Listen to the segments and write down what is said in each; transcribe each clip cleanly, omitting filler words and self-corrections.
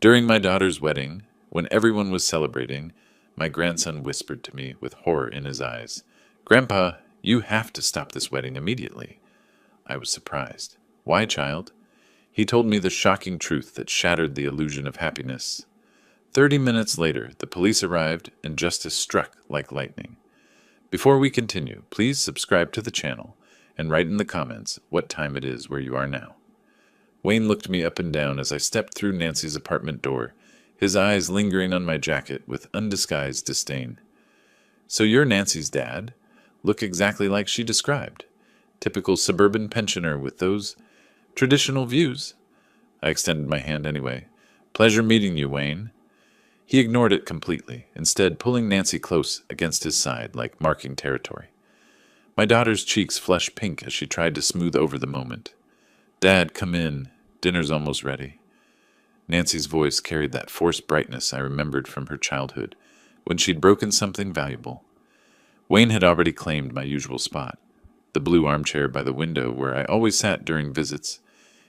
During my daughter's wedding, when everyone was celebrating, my grandson whispered to me with horror in his eyes, "Grandpa, you have to stop this wedding immediately." I was surprised. "Why, child?" He told me the shocking truth that shattered the illusion of happiness. 30 minutes later, the police arrived and justice struck like lightning. Before we continue, please subscribe to the channel and write in the comments what time it is where you are now. Wayne looked me up and down as I stepped through Nancy's apartment door, his eyes lingering on my jacket with undisguised disdain. "So you're Nancy's dad? Look exactly like she described. Typical suburban pensioner with those traditional views." I extended my hand anyway. "Pleasure meeting you, Wayne." He ignored it completely, instead pulling Nancy close against his side like marking territory. My daughter's cheeks flushed pink as she tried to smooth over the moment. "Dad, come in. Dinner's almost ready." Nancy's voice carried that forced brightness I remembered from her childhood, when she'd broken something valuable. Wayne had already claimed my usual spot, the blue armchair by the window where I always sat during visits.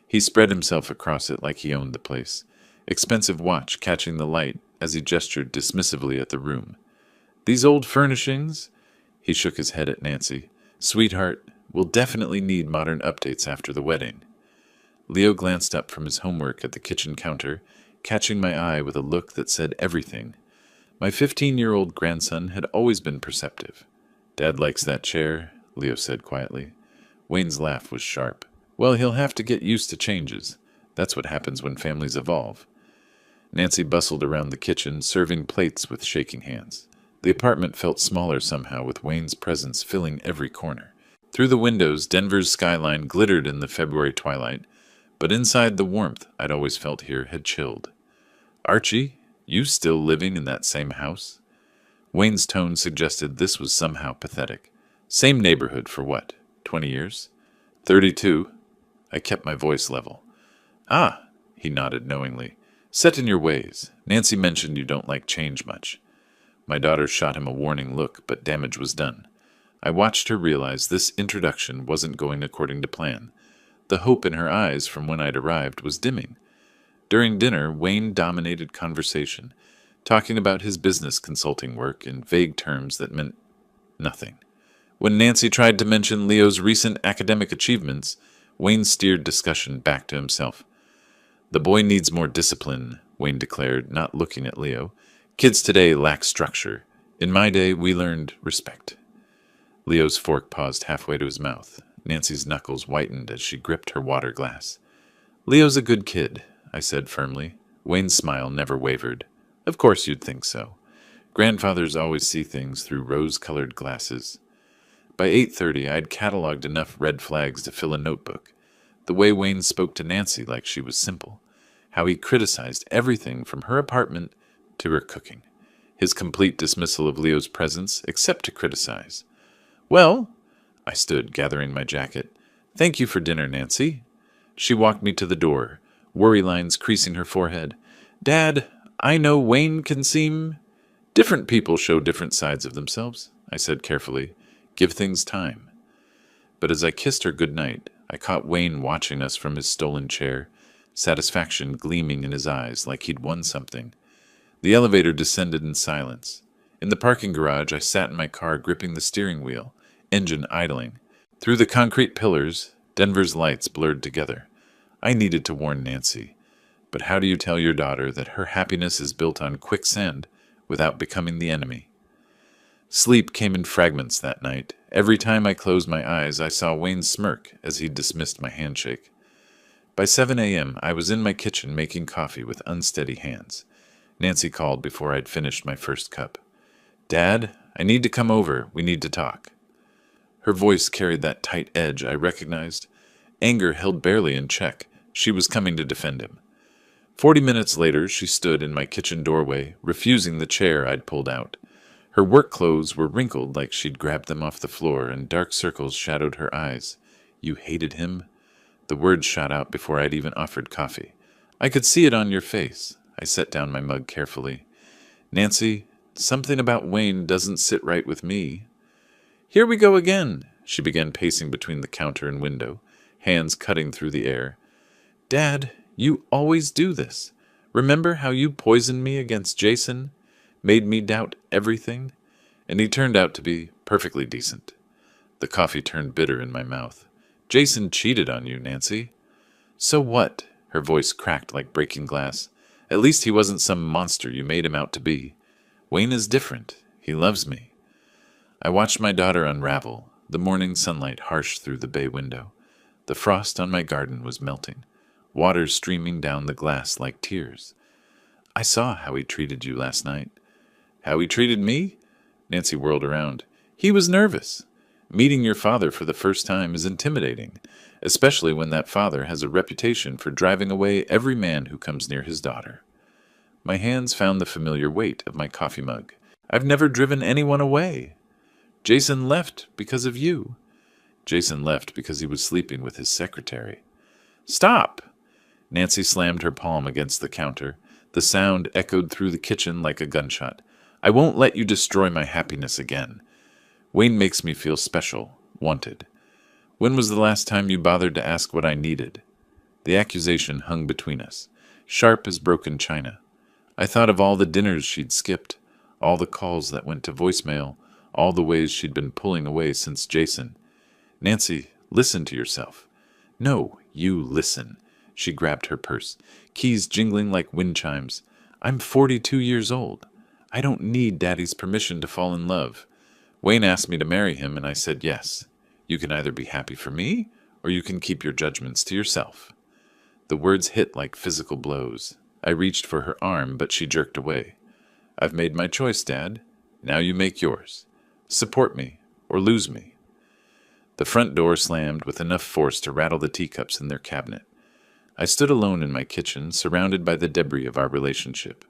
He spread himself across it like he owned the place, expensive watch catching the light as he gestured dismissively at the room. "These old furnishings?" He shook his head at Nancy. "Sweetheart, we'll definitely need modern updates after the wedding." Leo glanced up from his homework at the kitchen counter, catching my eye with a look that said everything. My 15-year-old grandson had always been perceptive. "Dad likes that chair," Leo said quietly. Wayne's laugh was sharp. "Well, he'll have to get used to changes. That's what happens when families evolve." Nancy bustled around the kitchen, serving plates with shaking hands. The apartment felt smaller somehow, with Wayne's presence filling every corner. Through the windows, Denver's skyline glittered in the February twilight, but inside the warmth I'd always felt here had chilled. "Archie, you still living in that same house?" Wayne's tone suggested this was somehow pathetic. "Same neighborhood for what, 20 years? 32. I kept my voice level. "Ah," he nodded knowingly. "Set in your ways. Nancy mentioned you don't like change much." My daughter shot him a warning look, but damage was done. I watched her realize this introduction wasn't going according to plan. The hope in her eyes from when I'd arrived was dimming. During dinner, Wayne dominated conversation, talking about his business consulting work in vague terms that meant nothing. When Nancy tried to mention Leo's recent academic achievements, Wayne steered discussion back to himself. "The boy needs more discipline," Wayne declared, not looking at Leo. "Kids today lack structure. In my day, we learned respect." Leo's fork paused halfway to his mouth. Nancy's knuckles whitened as she gripped her water glass. "Leo's a good kid," I said firmly. Wayne's smile never wavered. "Of course you'd think so. Grandfathers always see things through rose-colored glasses." By 8:30, I'd cataloged enough red flags to fill a notebook. The way Wayne spoke to Nancy like she was simple. How he criticized everything from her apartment to her cooking. His complete dismissal of Leo's presence, except to criticize. "Well," I stood, gathering my jacket. "Thank you for dinner, Nancy." She walked me to the door, worry lines creasing her forehead. "Dad, I know Wayne can seem—" "Different people show different sides of themselves," I said carefully. "Give things time." But as I kissed her goodnight, I caught Wayne watching us from his stolen chair, satisfaction gleaming in his eyes like he'd won something. The elevator descended in silence. In the parking garage, I sat in my car gripping the steering wheel, engine idling. Through the concrete pillars, Denver's lights blurred together. I needed to warn Nancy. But how do you tell your daughter that her happiness is built on quicksand without becoming the enemy? Sleep came in fragments that night. Every time I closed my eyes, I saw Wayne smirk as he dismissed my handshake. By 7 a.m., I was in my kitchen making coffee with unsteady hands. Nancy called before I'd finished my first cup. "Dad, I need to come over. We need to talk." Her voice carried that tight edge I recognized. Anger held barely in check. She was coming to defend him. 40 minutes later, she stood in my kitchen doorway, refusing the chair I'd pulled out. Her work clothes were wrinkled like she'd grabbed them off the floor, and dark circles shadowed her eyes. "You hated him?" The words shot out before I'd even offered coffee. "I could see it on your face." I set down my mug carefully. "Nancy, something about Wayne doesn't sit right with me." "Here we go again." She began pacing between the counter and window, hands cutting through the air. "Dad, you always do this. Remember how you poisoned me against Jason, made me doubt everything? And he turned out to be perfectly decent. The coffee turned bitter in my mouth. Jason cheated on you, Nancy. So what? Her voice cracked like breaking glass. At least he wasn't some monster you made him out to be. Wayne is different. He loves me. I watched my daughter unravel, the morning sunlight harsh through the bay window. The frost on my garden was melting, water streaming down the glass like tears. I saw how he treated you last night. How he treated me? Nancy whirled around. He was nervous. Meeting your father for the first time is intimidating, especially when that father has a reputation for driving away every man who comes near his daughter. My hands found the familiar weight of my coffee mug. I've never driven anyone away. Jason left because of you. Jason left because he was sleeping with his secretary. Stop! Nancy slammed her palm against the counter. The sound echoed through the kitchen like a gunshot. I won't let you destroy my happiness again. Wayne makes me feel special, wanted. When was the last time you bothered to ask what I needed? The accusation hung between us, sharp as broken china. I thought of all the dinners she'd skipped, all the calls that went to voicemail, all the ways she'd been pulling away since Jason. Nancy, listen to yourself. No, you listen. She grabbed her purse, keys jingling like wind chimes. I'm 42 years old. I don't need Daddy's permission to fall in love. Wayne asked me to marry him, and I said yes. You can either be happy for me, or you can keep your judgments to yourself. The words hit like physical blows. I reached for her arm, but she jerked away. I've made my choice, Dad. Now you make yours. Support me, or lose me. The front door slammed with enough force to rattle the teacups in their cabinet. I stood alone in my kitchen, surrounded by the debris of our relationship.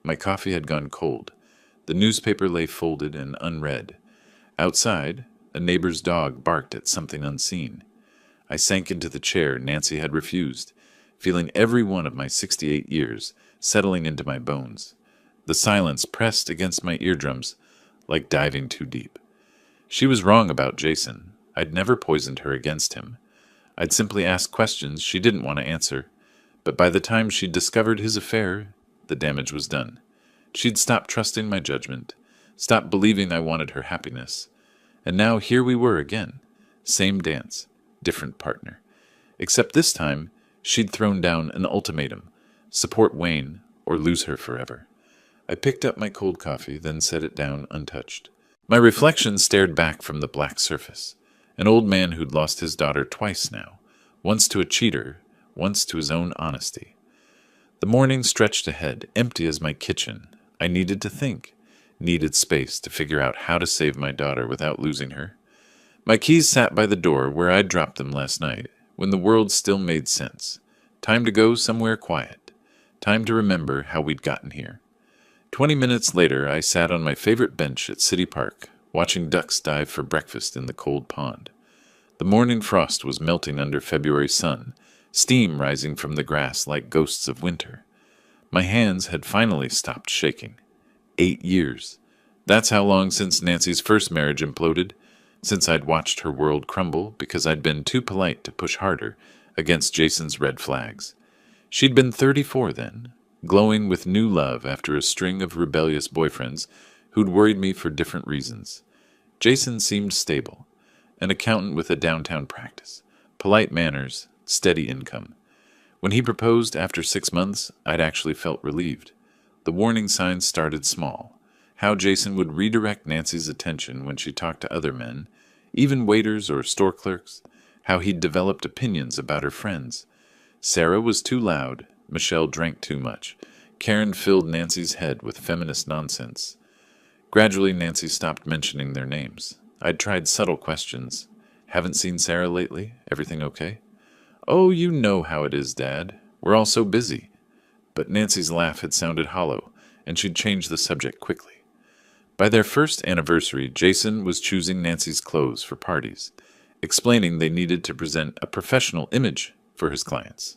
My coffee had gone cold. The newspaper lay folded and unread. Outside, a neighbor's dog barked at something unseen. I sank into the chair Nancy had refused, feeling every one of my 68 years settling into my bones. The silence pressed against my eardrums like diving too deep. She was wrong about Jason. I'd never poisoned her against him. I'd simply asked questions she didn't want to answer. But by the time she'd discovered his affair, the damage was done. She'd stopped trusting my judgment, stopped believing I wanted her happiness. And now here we were again. Same dance, different partner. Except this time, she'd thrown down an ultimatum. Support Wayne, or lose her forever. I picked up my cold coffee, then set it down untouched. My reflection stared back from the black surface. An old man who'd lost his daughter twice now, once to a cheater, once to his own honesty. The morning stretched ahead, empty as my kitchen. I needed to think, needed space to figure out how to save my daughter without losing her. My keys sat by the door where I'd dropped them last night, when the world still made sense. Time to go somewhere quiet. Time to remember how we'd gotten here. 20 minutes later, I sat on my favorite bench at City Park, watching ducks dive for breakfast in the cold pond. The morning frost was melting under February sun, steam rising from the grass like ghosts of winter. My hands had finally stopped shaking. 8 years. That's how long since Nancy's first marriage imploded, since I'd watched her world crumble because I'd been too polite to push harder against Jason's red flags. She'd been 34 then, glowing with new love after a string of rebellious boyfriends who'd worried me for different reasons. Jason seemed stable, an accountant with a downtown practice, polite manners, steady income. When he proposed after 6 months, I'd actually felt relieved. The warning signs started small. How Jason would redirect Nancy's attention when she talked to other men, even waiters or store clerks. How he'd developed opinions about her friends. Sarah was too loud. Michelle drank too much. Karen filled Nancy's head with feminist nonsense. Gradually, Nancy stopped mentioning their names. I'd tried subtle questions. Haven't seen Sarah lately? Everything okay? Oh, you know how it is, Dad. We're all so busy. But Nancy's laugh had sounded hollow, and she'd changed the subject quickly. By their first anniversary, Jason was choosing Nancy's clothes for parties, explaining they needed to present a professional image for his clients.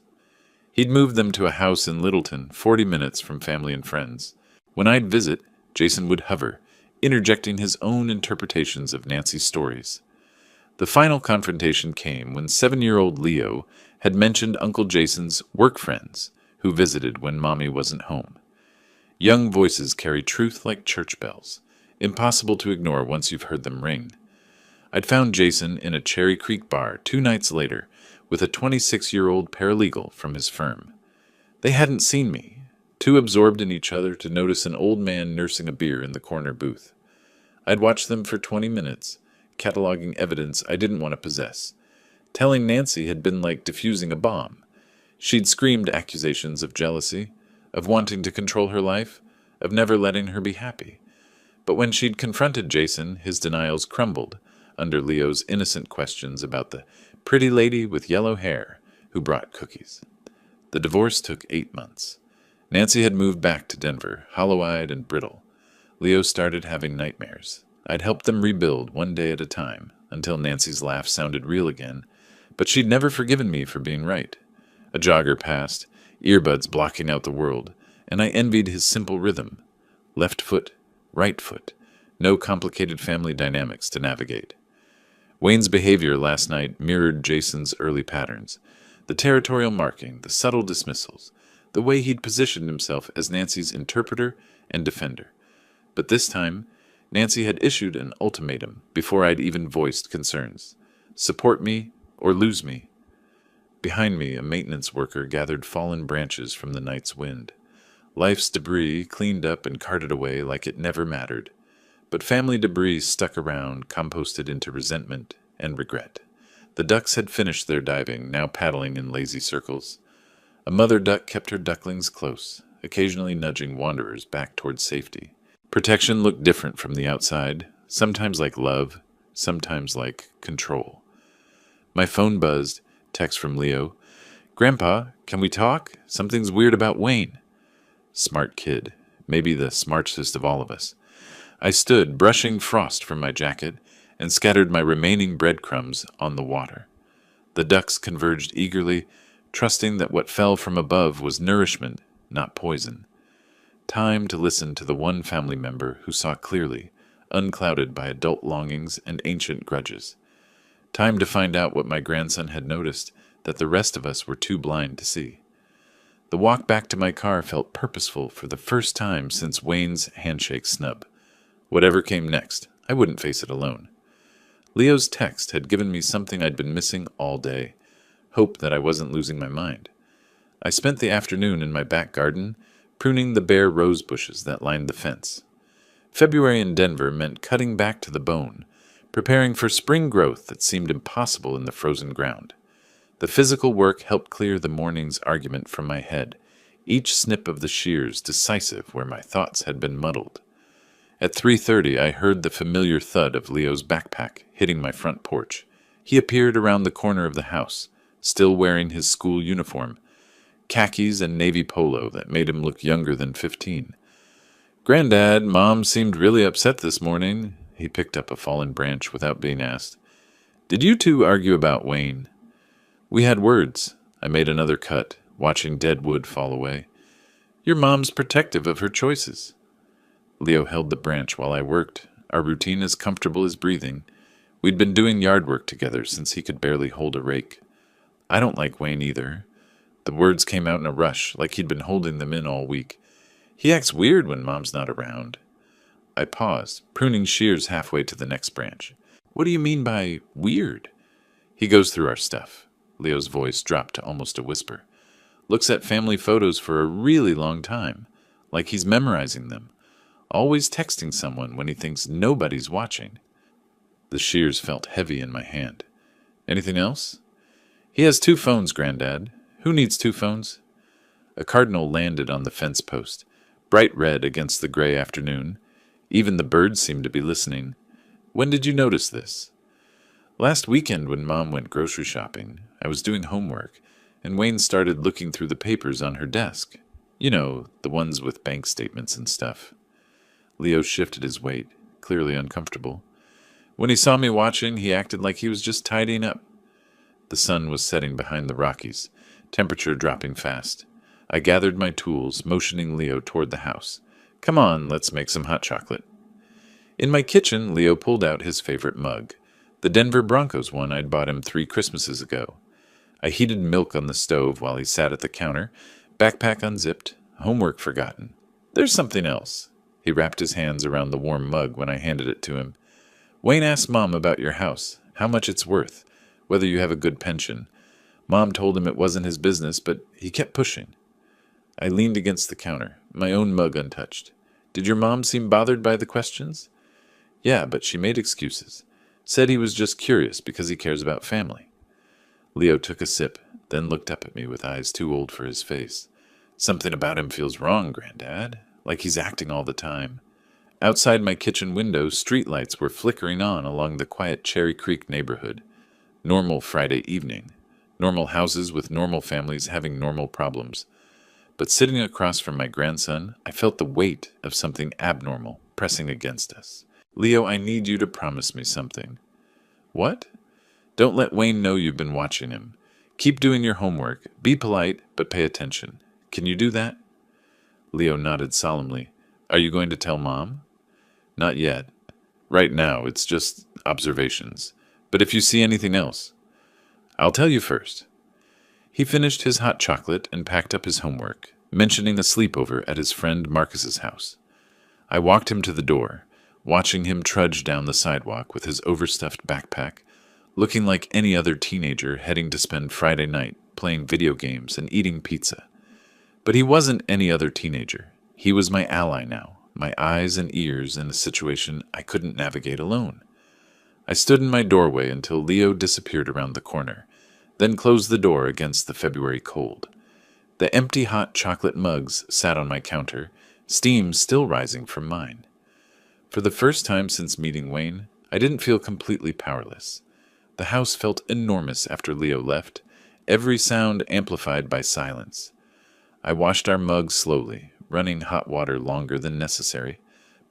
He'd moved them to a house in Littleton, 40 minutes from family and friends. When I'd visit, Jason would hover, interjecting his own interpretations of Nancy's stories. The final confrontation came when 7-year-old Leo had mentioned Uncle Jason's work friends, who visited when Mommy wasn't home. Young voices carry truth like church bells, impossible to ignore once you've heard them ring. I'd found Jason in a Cherry Creek bar 2 nights later with a 26-year-old paralegal from his firm. They hadn't seen me, too absorbed in each other to notice an old man nursing a beer in the corner booth. I'd watched them for 20 minutes, cataloging evidence I didn't want to possess. Telling Nancy had been like defusing a bomb. She'd screamed accusations of jealousy, of wanting to control her life, of never letting her be happy. But when she'd confronted Jason, his denials crumbled under Leo's innocent questions about the pretty lady with yellow hair who brought cookies. The divorce took 8 months. Nancy had moved back to Denver, hollow-eyed and brittle. Leo started having nightmares. I'd helped them rebuild one day at a time, until Nancy's laugh sounded real again, but she'd never forgiven me for being right. A jogger passed, earbuds blocking out the world, and I envied his simple rhythm. Left foot, right foot, no complicated family dynamics to navigate. Wayne's behavior last night mirrored Jason's early patterns. The territorial marking, the subtle dismissals, the way he'd positioned himself as Nancy's interpreter and defender. But this time, Nancy had issued an ultimatum before I'd even voiced concerns. Support me or lose me. Behind me, a maintenance worker gathered fallen branches from the night's wind. Life's debris cleaned up and carted away like it never mattered. But family debris stuck around, composted into resentment and regret. The ducks had finished their diving, now paddling in lazy circles. A mother duck kept her ducklings close, occasionally nudging wanderers back towards safety. Protection looked different from the outside, sometimes like love, sometimes like control. My phone buzzed, text from Leo. "Grandpa, can we talk? Something's weird about Wayne." Smart kid, maybe the smartest of all of us. I stood, brushing frost from my jacket, and scattered my remaining breadcrumbs on the water. The ducks converged eagerly, trusting that what fell from above was nourishment, not poison. Time to listen to the one family member who saw clearly, unclouded by adult longings and ancient grudges. Time to find out what my grandson had noticed that the rest of us were too blind to see. The walk back to my car felt purposeful for the first time since Wayne's handshake snub. Whatever came next, I wouldn't face it alone. Leo's text had given me something I'd been missing all day, hope that I wasn't losing my mind. I spent the afternoon in my back garden, pruning the bare rose bushes that lined the fence. February in Denver meant cutting back to the bone, preparing for spring growth that seemed impossible in the frozen ground. The physical work helped clear the morning's argument from my head, each snip of the shears decisive where my thoughts had been muddled. At 3:30, I heard the familiar thud of Leo's backpack hitting my front porch. He appeared around the corner of the house, still wearing his school uniform, khakis and navy polo that made him look younger than 15. "Granddad, Mom seemed really upset this morning." He picked up a fallen branch without being asked. "Did you two argue about Wayne?" "We had words." I made another cut, watching dead wood fall away. "Your mom's protective of her choices." Leo held the branch while I worked, our routine as comfortable as breathing. We'd been doing yard work together since he could barely hold a rake. "I don't like Wayne either." The words came out in a rush, like he'd been holding them in all week. "He acts weird when Mom's not around." I paused, pruning shears halfway to the next branch. "What do you mean by weird?" "He goes through our stuff." Leo's voice dropped to almost a whisper. "Looks at family photos for a really long time, like he's memorizing them. Always texting someone when he thinks nobody's watching." The shears felt heavy in my hand. "Anything else?" "He has 2 phones, Granddad." "Who needs 2 phones?" A cardinal landed on the fence post, bright red against the gray afternoon. Even the birds seemed to be listening. "When did you notice this?" "Last weekend when Mom went grocery shopping. I was doing homework, and Wayne started looking through the papers on her desk. You know, the ones with bank statements and stuff." Leo shifted his weight, clearly uncomfortable. "When he saw me watching, he acted like he was just tidying up." The sun was setting behind the Rockies, temperature dropping fast. I gathered my tools, motioning Leo toward the house. "Come on, let's make some hot chocolate." In my kitchen, Leo pulled out his favorite mug, the Denver Broncos one I'd bought him 3 Christmases ago. I heated milk on the stove while he sat at the counter, Backpack unzipped, homework forgotten. There's something else. He wrapped his hands around the warm mug when I handed it to him. Wayne asked Mom about your house, how much it's worth, whether you have a good pension. Mom told him it wasn't his business, but he kept pushing. I leaned against the counter, my own mug untouched. Did your mom seem bothered by the questions? Yeah, but she made excuses. Said he was just curious because he cares about family. Leo took a sip, then looked up at me with eyes too old for his face. Something about him feels wrong, Granddad, like he's acting all the time. Outside my kitchen window, streetlights were flickering on along the quiet Cherry Creek neighborhood. Normal Friday evening. Normal houses with normal families having normal problems. But sitting across from my grandson, I felt the weight of something abnormal pressing against us. Leo, I need you to promise me something. What? Don't let Wayne know you've been watching him. Keep doing your homework. Be polite, but pay attention. Can you do that? Leo nodded solemnly. Are you going to tell Mom? Not yet. Right now, it's just observations. But if you see anything else, I'll tell you first. He finished his hot chocolate and packed up his homework, mentioning a sleepover at his friend Marcus's house. I walked him to the door, watching him trudge down the sidewalk with his overstuffed backpack, looking like any other teenager heading to spend Friday night playing video games and eating pizza. But he wasn't any other teenager. He was my ally now, my eyes and ears in a situation I couldn't navigate alone. I stood in my doorway until Leo disappeared around the corner, then closed the door against the February cold. The empty hot chocolate mugs sat on my counter, steam still rising from mine. For the first time since meeting Wayne, I didn't feel completely powerless. The house felt enormous after Leo left, every sound amplified by silence. I washed our mugs slowly, running hot water longer than necessary,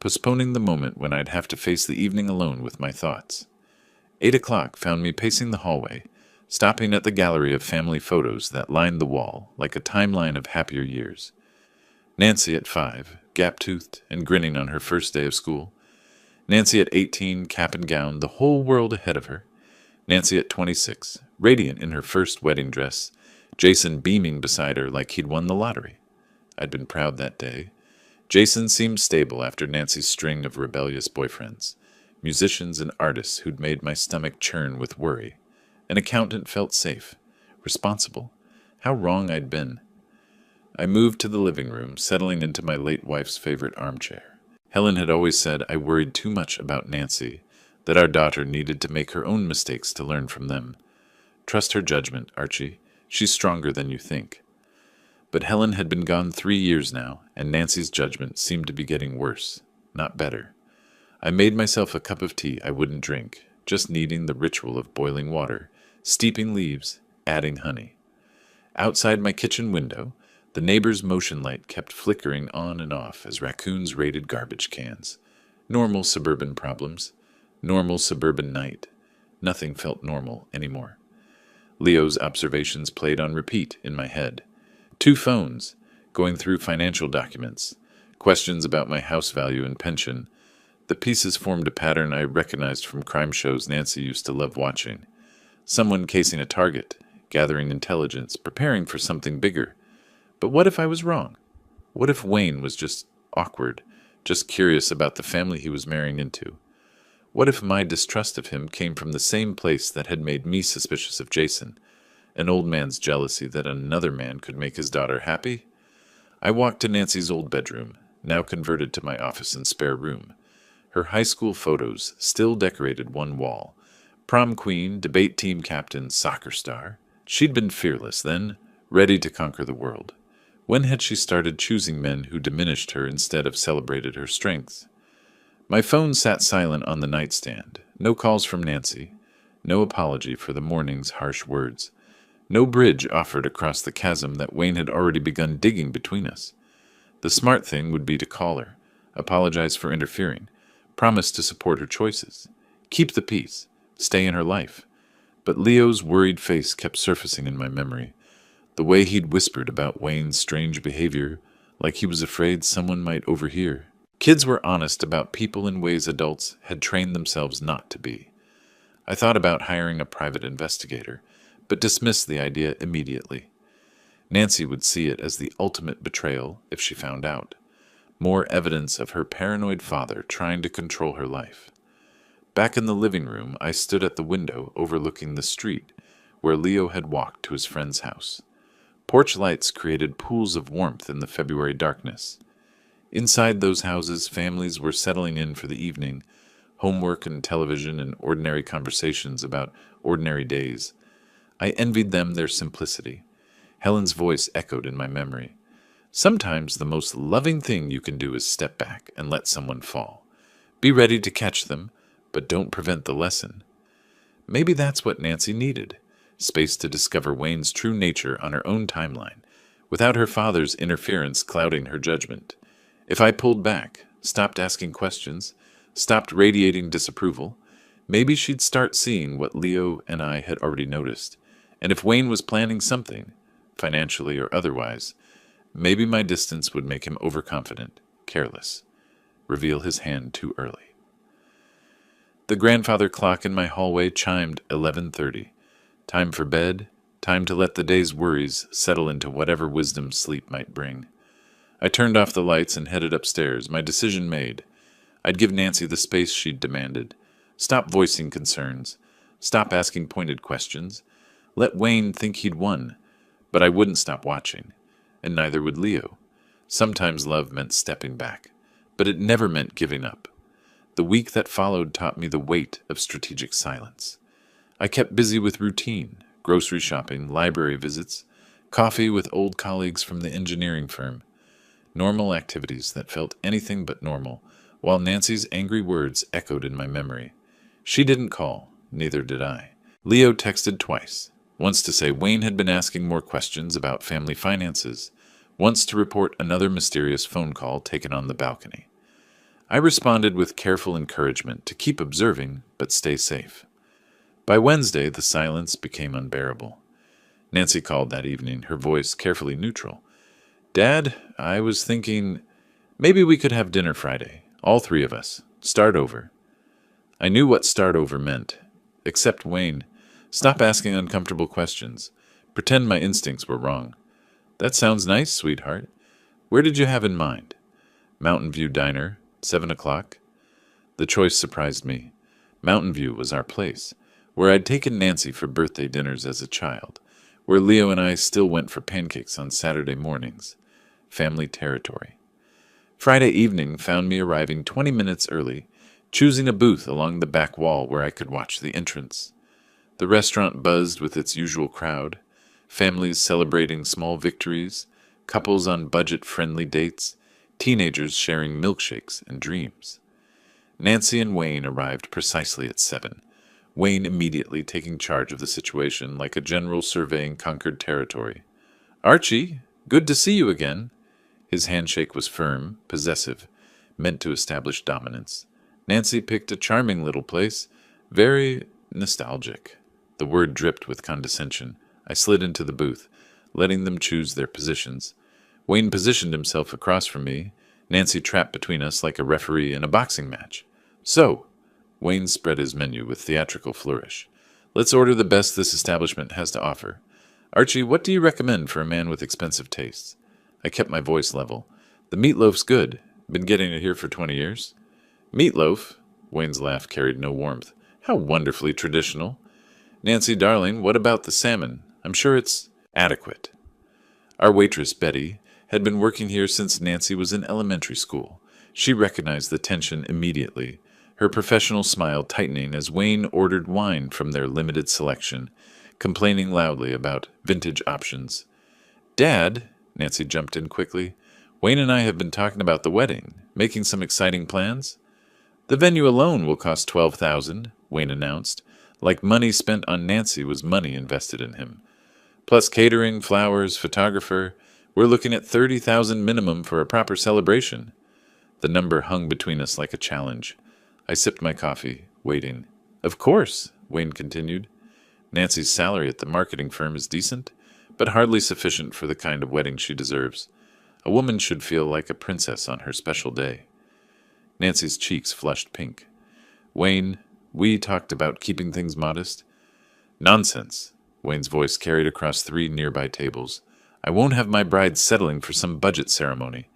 postponing the moment when I'd have to face the evening alone with my thoughts. 8 o'clock found me pacing the hallway, stopping at the gallery of family photos that lined the wall like a timeline of happier years. Nancy at 5, gap-toothed and grinning on her first day of school. Nancy at 18, cap and gown, the whole world ahead of her. Nancy at 26, radiant in her first wedding dress, Jason beaming beside her like he'd won the lottery. I'd been proud that day. Jason seemed stable after Nancy's string of rebellious boyfriends, musicians and artists who'd made my stomach churn with worry. An accountant felt safe, responsible. How wrong I'd been. I moved to the living room, settling into my late wife's favorite armchair. Helen had always said I worried too much about Nancy, that our daughter needed to make her own mistakes to learn from them. Trust her judgment, Archie. She's stronger than you think. But Helen had been gone 3 years now, and Nancy's judgment seemed to be getting worse, not better. I made myself a cup of tea I wouldn't drink, just needing the ritual of boiling water, steeping leaves, adding honey. Outside my kitchen window, the neighbor's motion light kept flickering on and off as raccoons raided garbage cans. Normal suburban problems. Normal suburban night. Nothing felt normal anymore. Leo's observations played on repeat in my head. 2 phones, going through financial documents, questions about my house value and pension. The pieces formed a pattern I recognized from crime shows Nancy used to love watching. Someone casing a target, gathering intelligence, preparing for something bigger. But what if I was wrong? What if Wayne was just awkward, just curious about the family he was marrying into? What if my distrust of him came from the same place that had made me suspicious of Jason, an old man's jealousy that another man could make his daughter happy? I walked to Nancy's old bedroom, now converted to my office and spare room. Her high school photos still decorated one wall. Prom queen, debate team captain, soccer star. She'd been fearless then, ready to conquer the world. When had she started choosing men who diminished her instead of celebrated her strengths? My phone sat silent on the nightstand. No calls from Nancy. No apology for the morning's harsh words. No bridge offered across the chasm that Wayne had already begun digging between us. The smart thing would be to call her, apologize for interfering, promise to support her choices, keep the peace, stay in her life. But Leo's worried face kept surfacing in my memory. The way he'd whispered about Wayne's strange behavior, like he was afraid someone might overhear. Kids were honest about people in ways adults had trained themselves not to be. I thought about hiring a private investigator, but dismissed the idea immediately. Nancy would see it as the ultimate betrayal if she found out. More evidence of her paranoid father trying to control her life. Back in the living room, I stood at the window overlooking the street where Leo had walked to his friend's house. Porch lights created pools of warmth in the February darkness. Inside those houses, families were settling in for the evening, homework and television and ordinary conversations about ordinary days. I envied them their simplicity. Helen's voice echoed in my memory. Sometimes the most loving thing you can do is step back and let someone fall. Be ready to catch them, but don't prevent the lesson. Maybe that's what Nancy needed. Space to discover Wayne's true nature on her own timeline, without her father's interference clouding her judgment. If I pulled back, stopped asking questions, stopped radiating disapproval, maybe she'd start seeing what Leo and I had already noticed. And if Wayne was planning something, financially or otherwise, maybe my distance would make him overconfident, careless, reveal his hand too early. The grandfather clock in my hallway chimed 11:30. Time for bed, time to let the day's worries settle into whatever wisdom sleep might bring. I turned off the lights and headed upstairs, my decision made. I'd give Nancy the space she'd demanded. Stop voicing concerns. Stop asking pointed questions. Let Wayne think he'd won. But I wouldn't stop watching. And neither would Leo. Sometimes love meant stepping back, but it never meant giving up. The week that followed taught me the weight of strategic silence. I kept busy with routine, grocery shopping, library visits, coffee with old colleagues from the engineering firm. Normal activities that felt anything but normal, while Nancy's angry words echoed in my memory. She didn't call, neither did I. Leo texted twice, once to say Wayne had been asking more questions about family finances, once to report another mysterious phone call taken on the balcony. I responded with careful encouragement to keep observing, but stay safe. By Wednesday, the silence became unbearable. Nancy called that evening, her voice carefully neutral. "Dad, I was thinking maybe we could have dinner Friday, all three of us. Start over." I knew what start over meant. Accept Wayne. Stop asking uncomfortable questions. Pretend my instincts were wrong. "That sounds nice, sweetheart. Where did you have in mind?" "Mountain View Diner, 7 o'clock. The choice surprised me. Mountain View was our place, where I'd taken Nancy for birthday dinners as a child, where Leo and I still went for pancakes on Saturday mornings. Family territory. Friday evening found me arriving 20 minutes early, choosing a booth along the back wall where I could watch the entrance. The restaurant buzzed with its usual crowd, families celebrating small victories, couples on budget-friendly dates, teenagers sharing milkshakes and dreams. Nancy and Wayne arrived precisely at 7, Wayne immediately taking charge of the situation like a general surveying conquered territory. "Archie, good to see you again." His handshake was firm, possessive, meant to establish dominance. Nancy picked a charming little place, very nostalgic. The word dripped with condescension. I slid into the booth, letting them choose their positions. Wayne positioned himself across from me, Nancy trapped between us like a referee in a boxing match. "So," Wayne spread his menu with theatrical flourish, "let's order the best this establishment has to offer. Archie, what do you recommend for a man with expensive tastes?" I kept my voice level. "The meatloaf's good. Been getting it here for 20 years. "Meatloaf?" Wayne's laugh carried no warmth. "How wonderfully traditional. Nancy, darling, what about the salmon? I'm sure it's adequate." Our waitress, Betty, had been working here since Nancy was in elementary school. She recognized the tension immediately, her professional smile tightening as Wayne ordered wine from their limited selection, complaining loudly about vintage options. "Dad," Nancy jumped in quickly, "Wayne and I have been talking about the wedding, making some exciting plans." "The venue alone will cost $12,000, Wayne announced, like money spent on Nancy was money invested in him. "Plus catering, flowers, photographer, we're looking at $30,000 minimum for a proper celebration." The number hung between us like a challenge. I sipped my coffee, waiting. "Of course," Wayne continued. "Nancy's salary at the marketing firm is decent, but hardly sufficient for the kind of wedding she deserves. A woman should feel like a princess on her special day." Nancy's cheeks flushed pink. "Wayne, we talked about keeping things modest." "Nonsense," Wayne's voice carried across 3 nearby tables. I won't have my bride settling for some budget ceremony.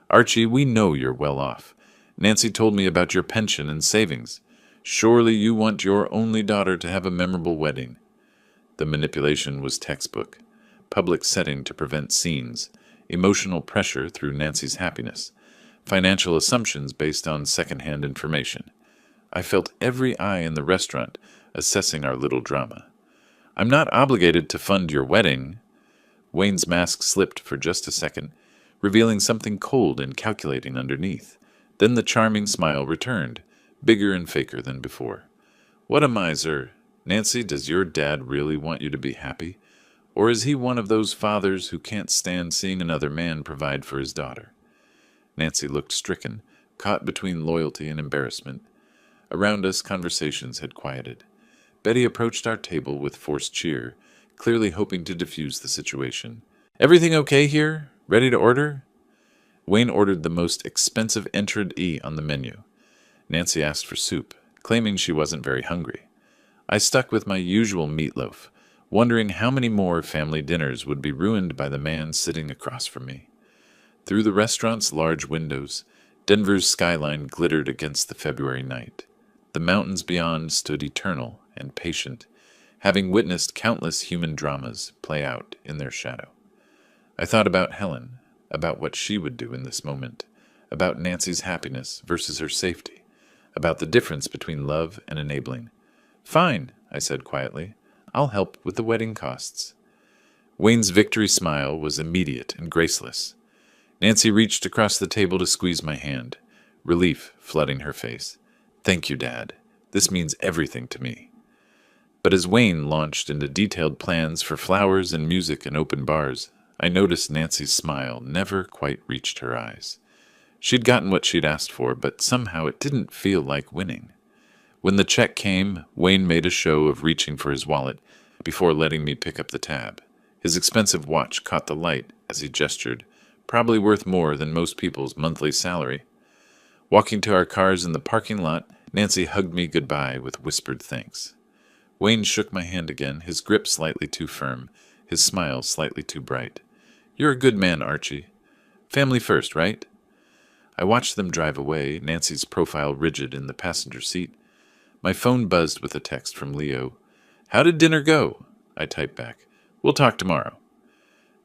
Archie, we know you're well off. Nancy told me about your pension and savings. Surely you want your only daughter to have a memorable wedding. The manipulation was textbook. Public setting to prevent scenes. Emotional pressure through Nancy's happiness. Financial assumptions based on second-hand information. I felt every eye in the restaurant assessing our little drama. I'm not obligated to fund your wedding. Wayne's mask slipped for just a second, revealing something cold and calculating underneath. Then the charming smile returned, bigger and faker than before. What a miser. Nancy, does your dad really want you to be happy? Or is he one of those fathers who can't stand seeing another man provide for his daughter? Nancy looked stricken, caught between loyalty and embarrassment. Around us, conversations had quieted. Betty approached our table with forced cheer, clearly hoping to diffuse the situation. Everything okay here? Ready to order? Wayne ordered the most expensive entrant E on the menu. Nancy asked for soup, claiming she wasn't very hungry. I stuck with my usual meatloaf, wondering how many more family dinners would be ruined by the man sitting across from me. Through the restaurant's large windows, Denver's skyline glittered against the February night. The mountains beyond stood eternal and patient, having witnessed countless human dramas play out in their shadow. I thought about Helen, about what she would do in this moment, about Nancy's happiness versus her safety, about the difference between love and enabling. Fine, I said quietly. I'll help with the wedding costs. Wayne's victory smile was immediate and graceless. Nancy reached across the table to squeeze my hand, relief flooding her face. Thank you, Dad. This means everything to me. But as Wayne launched into detailed plans for flowers and music and open bars, I noticed Nancy's smile never quite reached her eyes. She'd gotten what she'd asked for, but somehow it didn't feel like winning. When the check came, Wayne made a show of reaching for his wallet before letting me pick up the tab. His expensive watch caught the light as he gestured, probably worth more than most people's monthly salary. Walking to our cars in the parking lot, Nancy hugged me goodbye with whispered thanks. Wayne shook my hand again, his grip slightly too firm, his smile slightly too bright. You're a good man, Archie. Family first, right? I watched them drive away, Nancy's profile rigid in the passenger seat. My phone buzzed with a text from Leo. How did dinner go? I typed back. We'll talk tomorrow.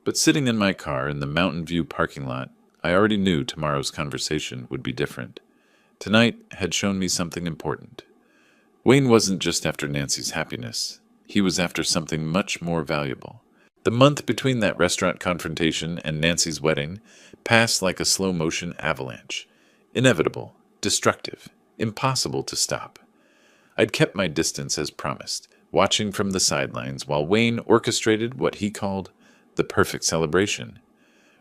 But sitting in my car in the Mountain View parking lot, I already knew tomorrow's conversation would be different. Tonight had shown me something important. Wayne wasn't just after Nancy's happiness. He was after something much more valuable. The month between that restaurant confrontation and Nancy's wedding passed like a slow-motion avalanche. Inevitable, destructive, impossible to stop. I'd kept my distance as promised, watching from the sidelines while Wayne orchestrated what he called the perfect celebration.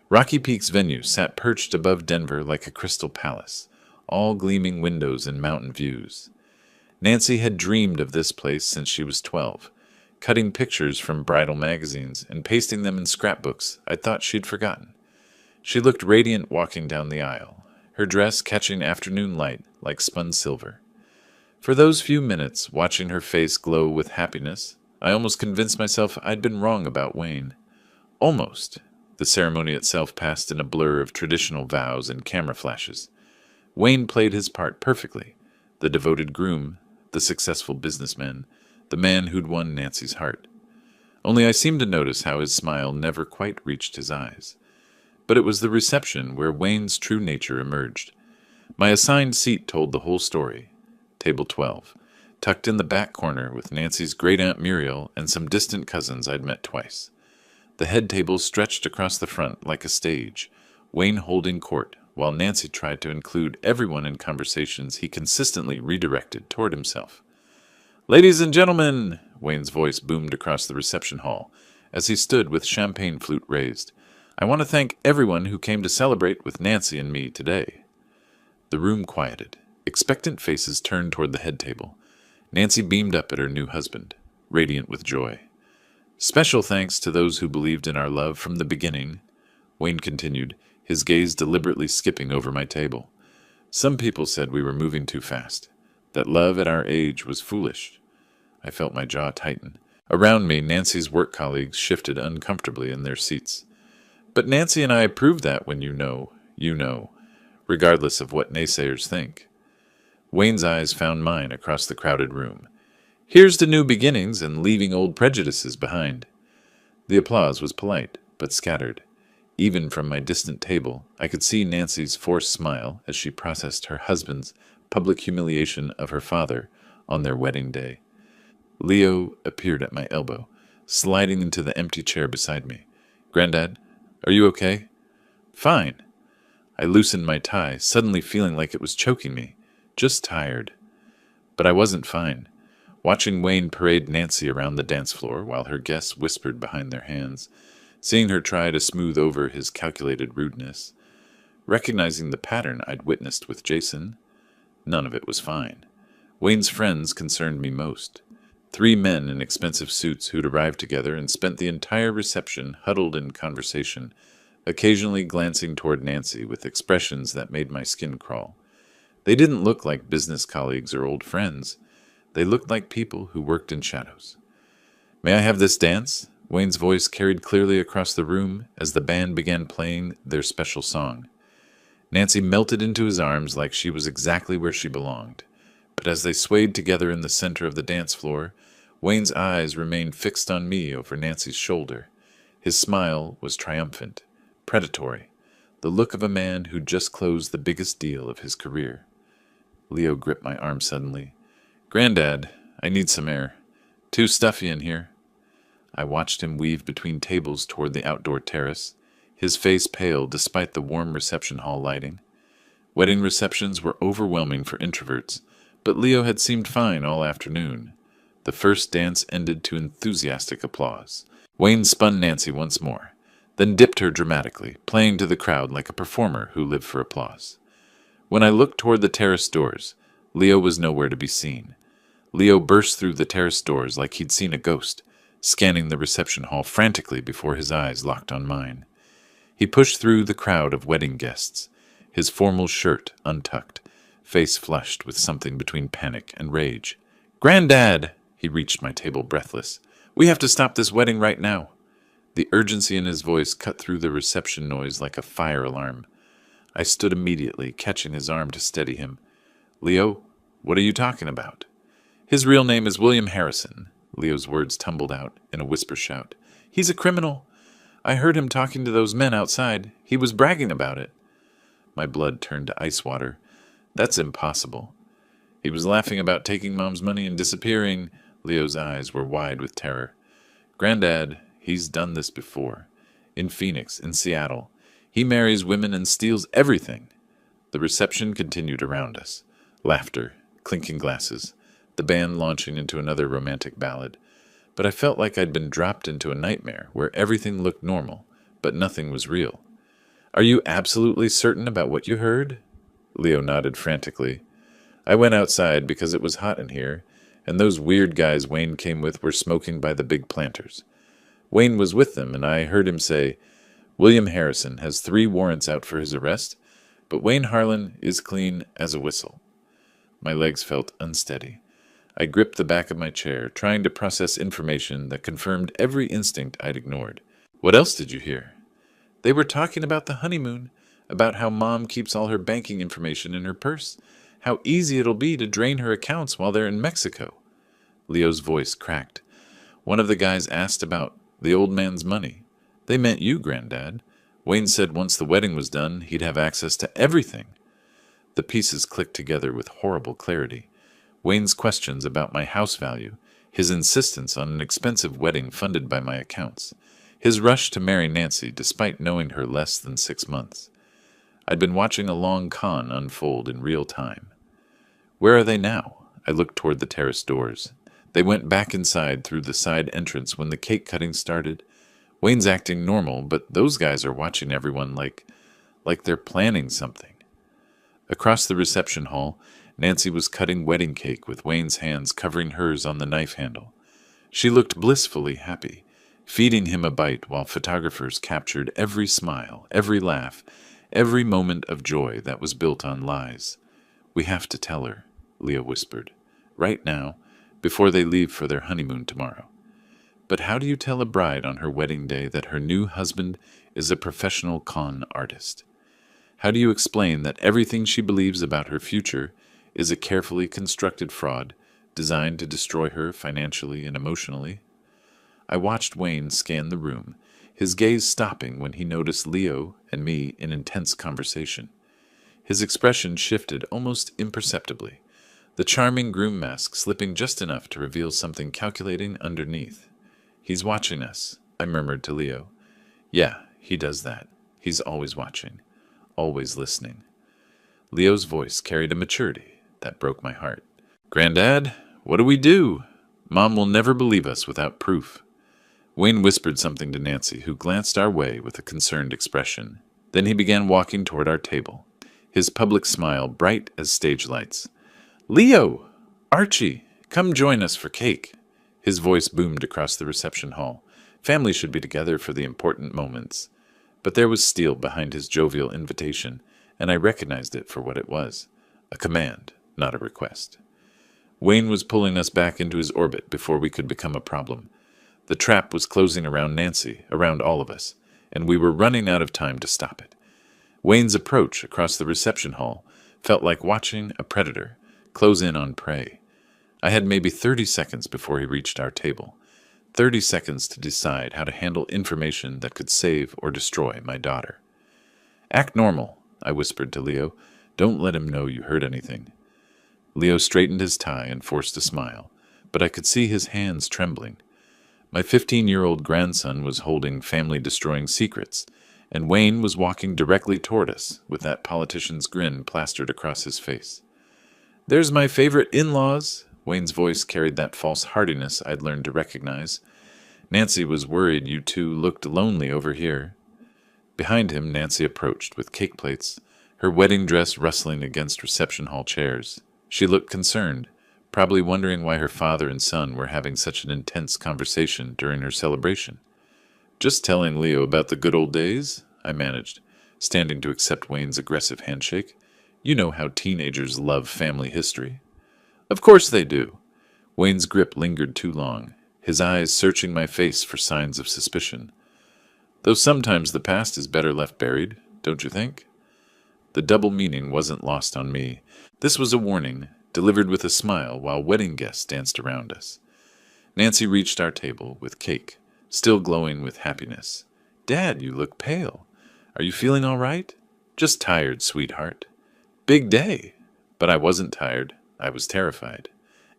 Rocky Peak's venue sat perched above Denver like a crystal palace, all gleaming windows and mountain views. Nancy had dreamed of this place since she was 12, cutting pictures from bridal magazines and pasting them in scrapbooks I'd thought she'd forgotten. She looked radiant walking down the aisle, her dress catching afternoon light like spun silver. For those few minutes, watching her face glow with happiness, I almost convinced myself I'd been wrong about Wayne. Almost. The ceremony itself passed in a blur of traditional vows and camera flashes. Wayne played his part perfectly. The devoted groom, the successful businessman, the man who'd won Nancy's heart. Only I seemed to notice how his smile never quite reached his eyes. But it was the reception where Wayne's true nature emerged. My assigned seat told the whole story. Table 12, tucked in the back corner with Nancy's great-aunt Muriel and some distant cousins I'd met twice. The head table stretched across the front like a stage, Wayne holding court, while Nancy tried to include everyone in conversations he consistently redirected toward himself. Ladies and gentlemen, Wayne's voice boomed across the reception hall as he stood with champagne flute raised. I want to thank everyone who came to celebrate with Nancy and me today. The room quieted. Expectant faces turned toward the head table. Nancy beamed up at her new husband, radiant with joy. Special thanks to those who believed in our love from the beginning, Wayne continued, his gaze deliberately skipping over my table. Some people said we were moving too fast, that love at our age was foolish. I felt my jaw tighten. Around me, Nancy's work colleagues shifted uncomfortably in their seats. But Nancy and I prove that when you know, regardless of what naysayers think. Wayne's eyes found mine across the crowded room. Here's to new beginnings and leaving old prejudices behind. The applause was polite, but scattered. Even from my distant table, I could see Nancy's forced smile as she processed her husband's public humiliation of her father on their wedding day. Leo appeared at my elbow, sliding into the empty chair beside me. Granddad, are you okay? Fine. I loosened my tie, suddenly feeling like it was choking me. Just tired. But I wasn't fine. Watching Wayne parade Nancy around the dance floor while her guests whispered behind their hands, seeing her try to smooth over his calculated rudeness, recognizing the pattern I'd witnessed with Jason, none of it was fine. Wayne's friends concerned me most. 3 men in expensive suits who'd arrived together and spent the entire reception huddled in conversation, occasionally glancing toward Nancy with expressions that made my skin crawl. They didn't look like business colleagues or old friends. They looked like people who worked in shadows. May I have this dance? Wayne's voice carried clearly across the room as the band began playing their special song. Nancy melted into his arms like she was exactly where she belonged. But as they swayed together in the center of the dance floor, Wayne's eyes remained fixed on me over Nancy's shoulder. His smile was triumphant, predatory, the look of a man who just closed the biggest deal of his career. Leo gripped my arm suddenly. Granddad, I need some air. Too stuffy in here. I watched him weave between tables toward the outdoor terrace, his face pale despite the warm reception hall lighting. Wedding receptions were overwhelming for introverts, but Leo had seemed fine all afternoon. The first dance ended to enthusiastic applause. Wayne spun Nancy once more, then dipped her dramatically, playing to the crowd like a performer who lived for applause. When I looked toward the terrace doors, Leo was nowhere to be seen. Leo burst through the terrace doors like he'd seen a ghost, scanning the reception hall frantically before his eyes locked on mine. He pushed through the crowd of wedding guests, his formal shirt untucked, face flushed with something between panic and rage. Granddad! He reached my table breathless. We have to stop this wedding right now. The urgency in his voice cut through the reception noise like a fire alarm. I stood immediately, catching his arm to steady him. Leo, what are you talking about? His real name is William Harrison. Leo's words tumbled out in a whisper shout. He's a criminal. I heard him talking to those men outside. He was bragging about it. My blood turned to ice water. That's impossible. He was laughing about taking Mom's money and disappearing. Leo's eyes were wide with terror. Granddad, he's done this before. In Phoenix, in Seattle. He marries women and steals everything. The reception continued around us. Laughter, clinking glasses, the band launching into another romantic ballad. But I felt like I'd been dropped into a nightmare where everything looked normal, but nothing was real. Are you absolutely certain about what you heard? Leo nodded frantically. I went outside because it was hot in here, and those weird guys Wayne came with were smoking by the big planters. Wayne was with them, and I heard him say, William Harrison has 3 warrants out for his arrest, but Wayne Harlan is clean as a whistle. My legs felt unsteady. I gripped the back of my chair, trying to process information that confirmed every instinct I'd ignored. What else did you hear? They were talking about the honeymoon, about how Mom keeps all her banking information in her purse, how easy it'll be to drain her accounts while they're in Mexico. Leo's voice cracked. One of the guys asked about the old man's money. They meant you, Granddad. Wayne said once the wedding was done, he'd have access to everything. The pieces clicked together with horrible clarity. Wayne's questions about my house value, his insistence on an expensive wedding funded by my accounts, his rush to marry Nancy despite knowing her less than 6 months. I'd been watching a long con unfold in real time. Where are they now? I looked toward the terrace doors. They went back inside through the side entrance when the cake cutting started. Wayne's acting normal, but those guys are watching everyone like they're planning something. Across the reception hall, Nancy was cutting wedding cake with Wayne's hands covering hers on the knife handle. She looked blissfully happy, feeding him a bite while photographers captured every smile, every laugh, every moment of joy that was built on lies. We have to tell her, Leah whispered, right now, before they leave for their honeymoon tomorrow. But how do you tell a bride on her wedding day that her new husband is a professional con artist? How do you explain that everything she believes about her future is a carefully constructed fraud designed to destroy her financially and emotionally? I watched Wayne scan the room, his gaze stopping when he noticed Leo and me in intense conversation. His expression shifted almost imperceptibly, the charming groom mask slipping just enough to reveal something calculating underneath. "He's watching us," I murmured to Leo. "Yeah, he does that. He's always watching, always listening." Leo's voice carried a maturity that broke my heart. "Granddad, what do we do? Mom will never believe us without proof." Wayne whispered something to Nancy, who glanced our way with a concerned expression. Then he began walking toward our table, his public smile bright as stage lights. "Leo! Archie! Come join us for cake!" His voice boomed across the reception hall. Family should be together for the important moments. But there was steel behind his jovial invitation, and I recognized it for what it was. A command, not a request. Wayne was pulling us back into his orbit before we could become a problem. The trap was closing around Nancy, around all of us, and we were running out of time to stop it. Wayne's approach across the reception hall felt like watching a predator close in on prey. I had maybe 30 seconds before he reached our table. 30 seconds to decide how to handle information that could save or destroy my daughter. "Act normal," I whispered to Leo. "Don't let him know you heard anything." Leo straightened his tie and forced a smile, but I could see his hands trembling. My 15-year-old grandson was holding family-destroying secrets, and Wayne was walking directly toward us with that politician's grin plastered across his face. "There's my favorite in-laws." Wayne's voice carried that false heartiness I'd learned to recognize. "Nancy was worried you two looked lonely over here." Behind him, Nancy approached with cake plates, her wedding dress rustling against reception hall chairs. She looked concerned, probably wondering why her father and son were having such an intense conversation during her celebration. "Just telling Leo about the good old days," I managed, standing to accept Wayne's aggressive handshake. "You know how teenagers love family history." "Of course they do." Wayne's grip lingered too long, his eyes searching my face for signs of suspicion. "Though sometimes the past is better left buried, don't you think?" The double meaning wasn't lost on me. This was a warning, delivered with a smile while wedding guests danced around us. Nancy reached our table with cake, still glowing with happiness. "Dad, you look pale. Are you feeling all right?" "Just tired, sweetheart." "Big day." But I wasn't tired. I was terrified.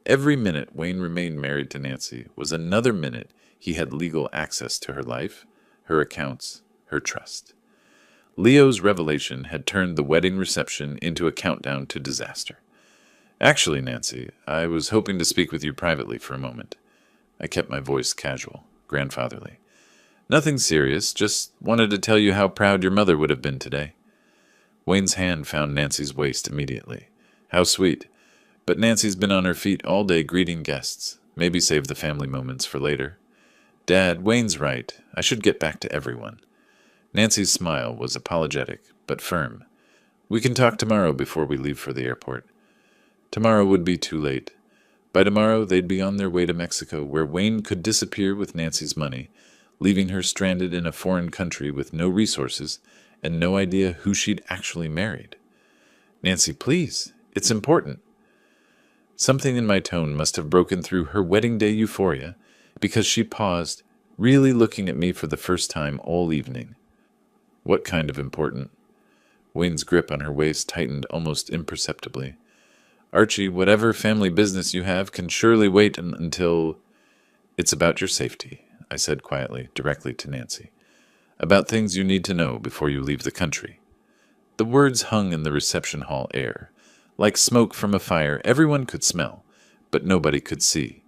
Every minute Wayne remained married to Nancy was another minute he had legal access to her life, her accounts, her trust. Leo's revelation had turned the wedding reception into a countdown to disaster. "Actually, Nancy, I was hoping to speak with you privately for a moment." I kept my voice casual, grandfatherly. "Nothing serious, just wanted to tell you how proud your mother would have been today." Wayne's hand found Nancy's waist immediately. "How sweet. But Nancy's been on her feet all day greeting guests. Maybe save the family moments for later." "Dad, Wayne's right. I should get back to everyone." Nancy's smile was apologetic, but firm. "We can talk tomorrow before we leave for the airport." Tomorrow would be too late. By tomorrow, they'd be on their way to Mexico, where Wayne could disappear with Nancy's money, leaving her stranded in a foreign country with no resources and no idea who she'd actually married. "Nancy, please. It's important." Something in my tone must have broken through her wedding day euphoria, because she paused, really looking at me for the first time all evening. "What kind of important?" Wayne's grip on her waist tightened almost imperceptibly. "Archie, whatever family business you have can surely wait until—" "It's about your safety," I said quietly, directly to Nancy. "About things you need to know before you leave the country." The words hung in the reception hall air. Like smoke from a fire, everyone could smell, but nobody could see.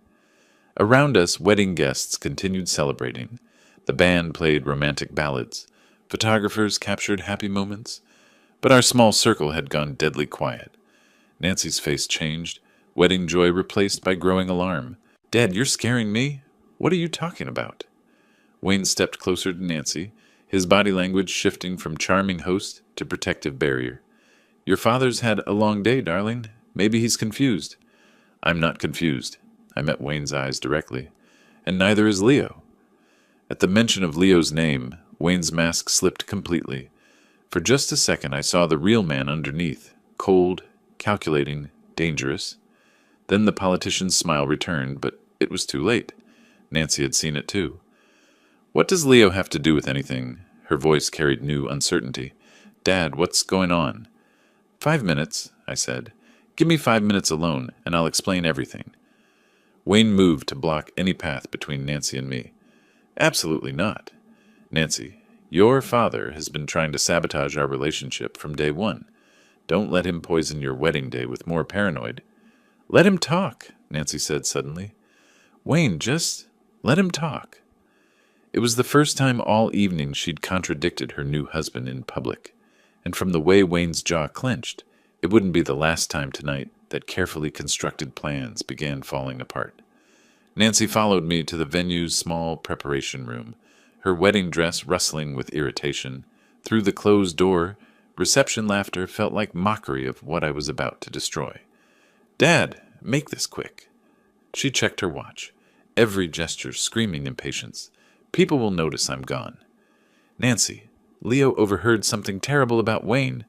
Around us, wedding guests continued celebrating. The band played romantic ballads. Photographers captured happy moments. But our small circle had gone deadly quiet. Nancy's face changed, wedding joy replaced by growing alarm. "Dad, you're scaring me. What are you talking about?" Wayne stepped closer to Nancy, his body language shifting from charming host to protective barrier. "Your father's had a long day, darling. Maybe he's confused." "I'm not confused." I met Wayne's eyes directly. and neither is Leo. At the mention of Leo's name, Wayne's mask slipped completely. For just a second I saw the real man underneath, cold, calculating, dangerous. Then the politician's smile returned, but it was too late. Nancy had seen it too. "What does Leo have to do with anything?" Her voice carried new uncertainty. "Dad, what's going on?" "5 minutes," I said. "Give me 5 minutes alone, and I'll explain everything." Wayne moved to block any path between Nancy and me. "Absolutely not. Nancy, your father has been trying to sabotage our relationship from day one. Don't let him poison your wedding day with more paranoid." "Let him talk," Nancy said suddenly. "Wayne, just let him talk." It was the first time all evening she'd contradicted her new husband in public, and from the way Wayne's jaw clenched, it wouldn't be the last time tonight that carefully constructed plans began falling apart. Nancy followed me to the venue's small preparation room, her wedding dress rustling with irritation. Through the closed door, reception laughter felt like mockery of what I was about to destroy. "Dad, make this quick." She checked her watch, every gesture screaming impatience. "People will notice I'm gone." "Nancy, Leo overheard something terrible about Wayne."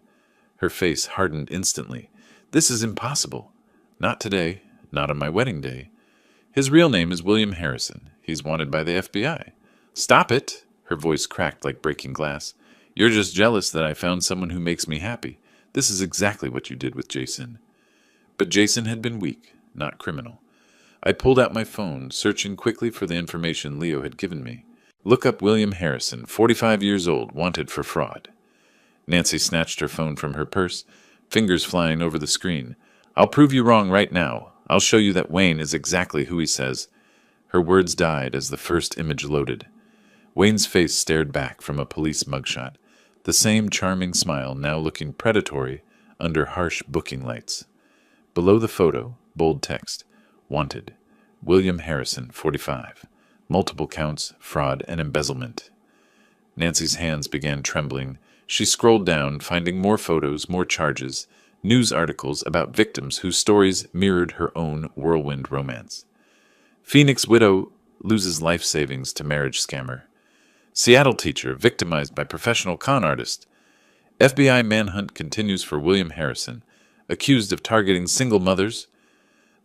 Her face hardened instantly. "This is impossible. Not today, not on my wedding day. His real name is William Harrison. He's wanted by the FBI. "Stop it!" Her voice cracked like breaking glass. "You're just jealous that I found someone who makes me happy. This is exactly what you did with Jason." But Jason had been weak, not criminal. I pulled out my phone, searching quickly for the information Leo had given me. "Look up William Harrison, 45 years old, wanted for fraud." Nancy snatched her phone from her purse, fingers flying over the screen. "I'll prove you wrong right now. I'll show you that Wayne is exactly who he says." Her words died as the first image loaded. Wayne's face stared back from a police mugshot, the same charming smile now looking predatory under harsh booking lights. Below the photo, bold text, "Wanted, William Harrison, 45. Multiple counts, fraud and embezzlement." Nancy's hands began trembling. She scrolled down, finding more photos, more charges, news articles about victims whose stories mirrored her own whirlwind romance. "Phoenix widow loses life savings to marriage scammer." "Seattle teacher victimized by professional con artist." "FBI manhunt continues for William Harrison, accused of targeting single mothers."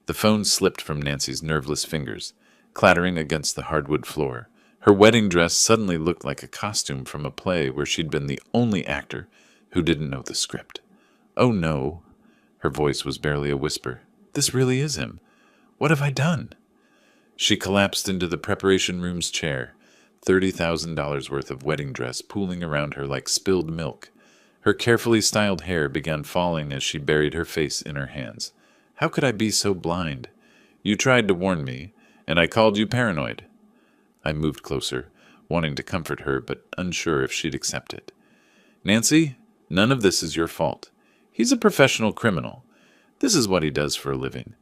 The phone slipped from Nancy's nerveless fingers, clattering against the hardwood floor. Her wedding dress suddenly looked like a costume from a play where she'd been the only actor who didn't know the script. "Oh no." Her voice was barely a whisper. "This really is him. What have I done?" She collapsed into the preparation room's chair, $30,000 worth of wedding dress pooling around her like spilled milk. Her carefully styled hair began falling as she buried her face in her hands. "How could I be so blind? You tried to warn me, and I called you paranoid." I moved closer, wanting to comfort her, but unsure if she'd accept it. "Nancy, none of this is your fault. He's a professional criminal. This is what he does for a living.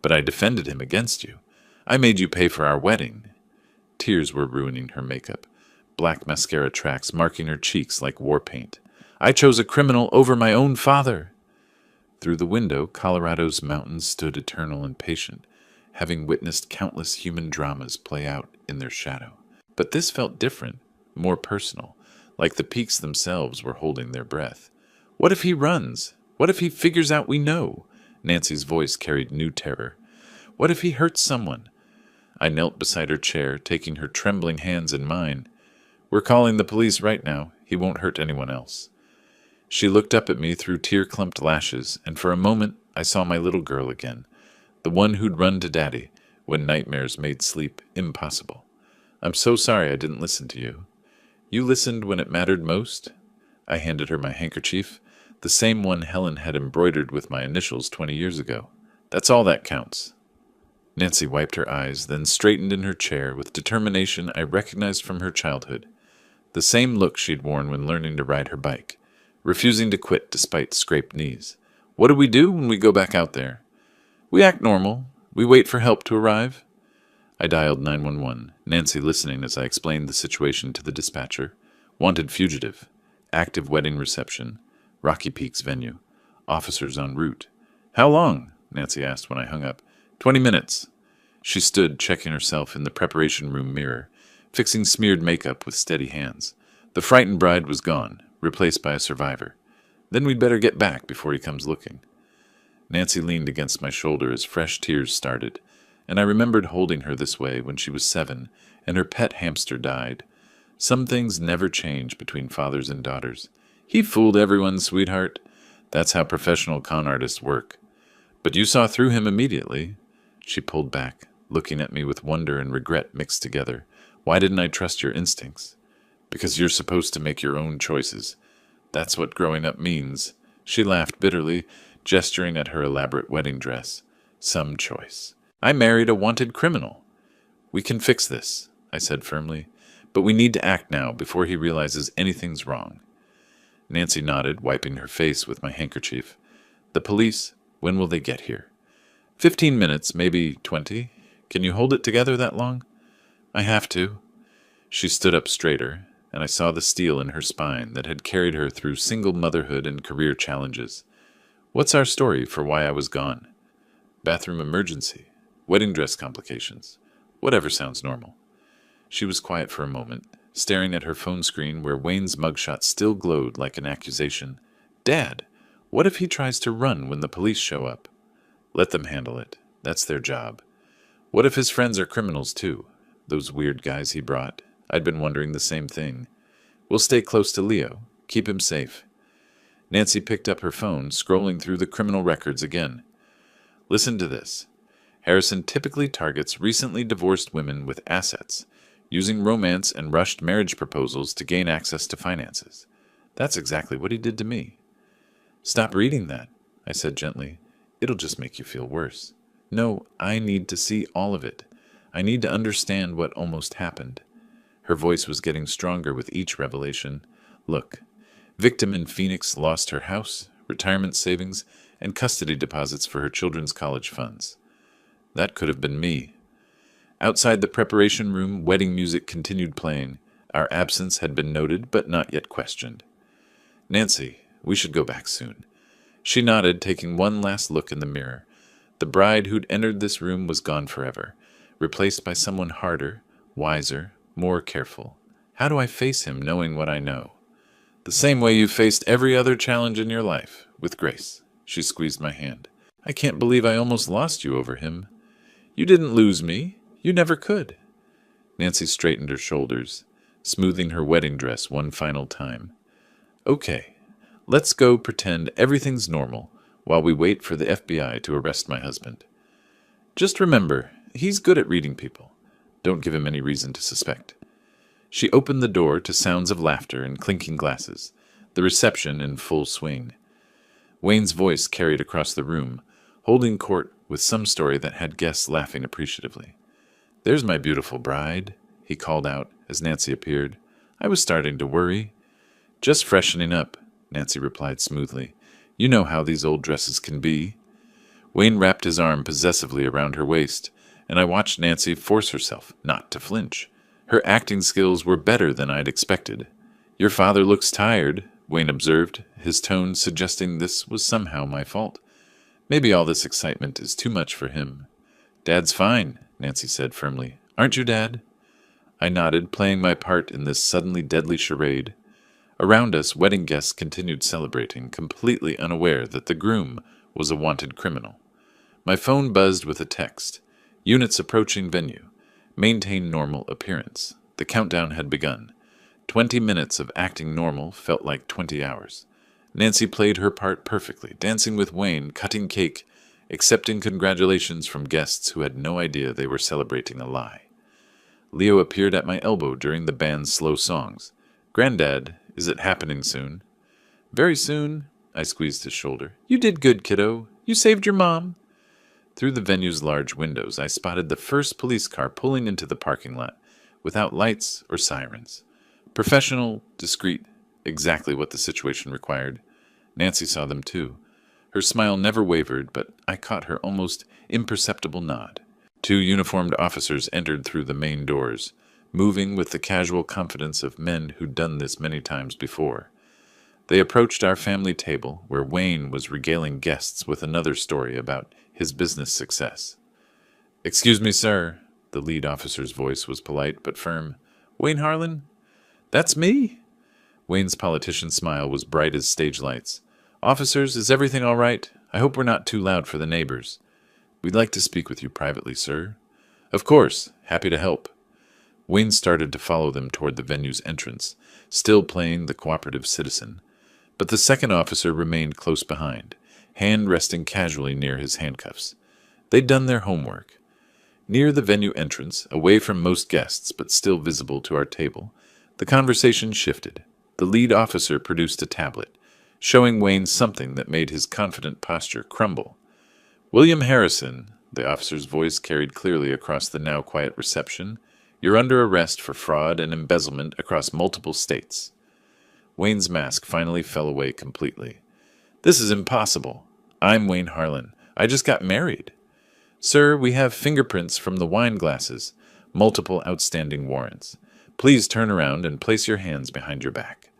But I defended him against you. I made you pay for our wedding." Tears were ruining her makeup, black mascara tracks marking her cheeks like war paint. "I chose a criminal over my own father." Through the window, Colorado's mountains stood eternal and patient, having witnessed countless human dramas play out in their shadow. But this felt different, more personal, like the peaks themselves were holding their breath. "What if he runs? What if he figures out we know?" Nancy's voice carried new terror. "What if he hurts someone?" I knelt beside her chair, taking her trembling hands in mine. "We're calling the police right now. He won't hurt anyone else." She looked up at me through tear-clumped lashes, and for a moment I saw my little girl again, the one who'd run to Daddy when nightmares made sleep impossible. "I'm so sorry I didn't listen to you." "You listened when it mattered most?" I handed her my handkerchief, the same one Helen had embroidered with my initials 20 years ago. "That's all that counts." Nancy wiped her eyes, then straightened in her chair with determination I recognized from her childhood. The same look she'd worn when learning to ride her bike, refusing to quit despite scraped knees. "What do we do when we go back out there?" "We act normal. We wait for help to arrive." I dialed 911, Nancy listening as I explained the situation to the dispatcher. "Wanted fugitive. Active wedding reception. Rocky Peaks venue. Officers en route." "How long?" Nancy asked when I hung up. 20 minutes. She stood checking herself in the preparation room mirror, fixing smeared makeup with steady hands. The frightened bride was gone, replaced by a survivor. Then we'd better get back before he comes looking. Nancy leaned against my shoulder as fresh tears started, and I remembered holding her this way when she was 7 and her pet hamster died. Some things never change between fathers and daughters. He fooled everyone, sweetheart. That's how professional con artists work. But you saw through him immediately. She pulled back, looking at me with wonder and regret mixed together. Why didn't I trust your instincts? Because you're supposed to make your own choices. That's what growing up means. She laughed bitterly, gesturing at her elaborate wedding dress. Some choice. I married a wanted criminal. We can fix this, I said firmly, but we need to act now before he realizes anything's wrong. Nancy nodded, wiping her face with my handkerchief. The police, when will they get here? 15 minutes, maybe 20. Can you hold it together that long? I have to. She stood up straighter, and I saw the steel in her spine that had carried her through single motherhood and career challenges. What's our story for why I was gone? Bathroom emergency. Wedding dress complications. Whatever sounds normal. She was quiet for a moment, staring at her phone screen where Wayne's mugshot still glowed like an accusation. Dad, what if he tries to run when the police show up? Let them handle it. That's their job. What if his friends are criminals too? Those weird guys he brought. I'd been wondering the same thing. We'll stay close to Leo. Keep him safe. Nancy picked up her phone, scrolling through the criminal records again. Listen to this. Harrison typically targets recently divorced women with assets, using romance and rushed marriage proposals to gain access to finances. That's exactly what he did to me. Stop reading that, I said gently. It'll just make you feel worse. No, I need to see all of it. I need to understand what almost happened. Her voice was getting stronger with each revelation. Look, victim in Phoenix lost her house, retirement savings, and custody deposits for her children's college funds. That could have been me. Outside the preparation room, wedding music continued playing. Our absence had been noted, but not yet questioned. Nancy, we should go back soon. She nodded, taking one last look in the mirror. The bride who'd entered this room was gone forever, replaced by someone harder, wiser, more careful. How do I face him knowing what I know? The same way you've faced every other challenge in your life, with grace. She squeezed my hand. I can't believe I almost lost you over him. You didn't lose me. You never could. Nancy straightened her shoulders, smoothing her wedding dress one final time. Okay, let's go pretend everything's normal while we wait for the FBI to arrest my husband. Just remember, he's good at reading people. Don't give him any reason to suspect. She opened the door to sounds of laughter and clinking glasses, the reception in full swing. Wayne's voice carried across the room, holding court with some story that had guests laughing appreciatively. There's my beautiful bride, he called out as Nancy appeared. I was starting to worry. Just freshening up, Nancy replied smoothly. You know how these old dresses can be. Wayne wrapped his arm possessively around her waist, and I watched Nancy force herself not to flinch. Her acting skills were better than I'd expected. Your father looks tired, Wayne observed, his tone suggesting this was somehow my fault. Maybe all this excitement is too much for him. Dad's fine, Nancy said firmly. Aren't you, Dad? I nodded, playing my part in this suddenly deadly charade. Around us, wedding guests continued celebrating, completely unaware that the groom was a wanted criminal. My phone buzzed with a text. Units approaching venue. Maintain normal appearance. The countdown had begun. 20 minutes of acting normal felt like 20 hours. Nancy played her part perfectly, dancing with Wayne, cutting cake, accepting congratulations from guests who had no idea they were celebrating a lie. Leo appeared at my elbow during the band's slow songs. Granddad, is it happening soon? Very soon, I squeezed his shoulder. You did good, kiddo. You saved your mom. Through the venue's large windows, I spotted the first police car pulling into the parking lot, without lights or sirens. Professional, discreet, exactly what the situation required. Nancy saw them too. Her smile never wavered, but I caught her almost imperceptible nod. 2 uniformed officers entered through the main doors, moving with the casual confidence of men who'd done this many times before. They approached our family table, where Wayne was regaling guests with another story about his business success. Excuse me, sir. The lead officer's voice was polite but firm. Wayne Harlan? That's me. Wayne's politician smile was bright as stage lights. Officers, is everything all right? I hope we're not too loud for the neighbors. We'd like to speak with you privately, sir. Of course. Happy to help. Wayne started to follow them toward the venue's entrance, still playing the cooperative citizen. But the second officer remained close behind, hand resting casually near his handcuffs. They'd done their homework. Near the venue entrance, away from most guests but still visible to our table, the conversation shifted. The lead officer produced a tablet, showing Wayne something that made his confident posture crumble. William Harrison, the officer's voice carried clearly across the now quiet reception, you're under arrest for fraud and embezzlement across multiple states. Wayne's mask finally fell away completely. This is impossible. I'm Wayne Harlan. I just got married. Sir, we have fingerprints from the wine glasses, multiple outstanding warrants. Please turn around and place your hands behind your back.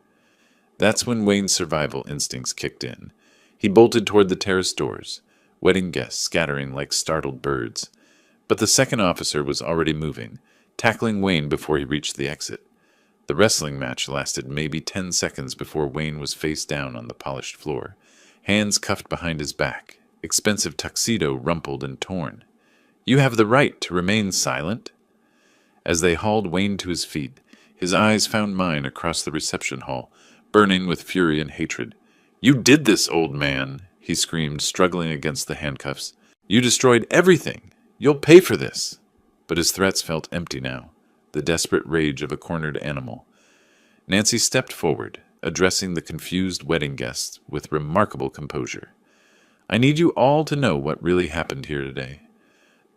That's when Wayne's survival instincts kicked in. He bolted toward the terrace doors, wedding guests scattering like startled birds. But the second officer was already moving, tackling Wayne before he reached the exit. The wrestling match lasted maybe 10 seconds before Wayne was face down on the polished floor, hands cuffed behind his back, expensive tuxedo rumpled and torn. You have the right to remain silent. As they hauled Wayne to his feet, his eyes found mine across the reception hall, burning with fury and hatred. You did this, old man, he screamed, struggling against the handcuffs. You destroyed everything. You'll pay for this. But his threats felt empty now, the desperate rage of a cornered animal. Nancy stepped forward, addressing the confused wedding guests with remarkable composure. I need you all to know what really happened here today.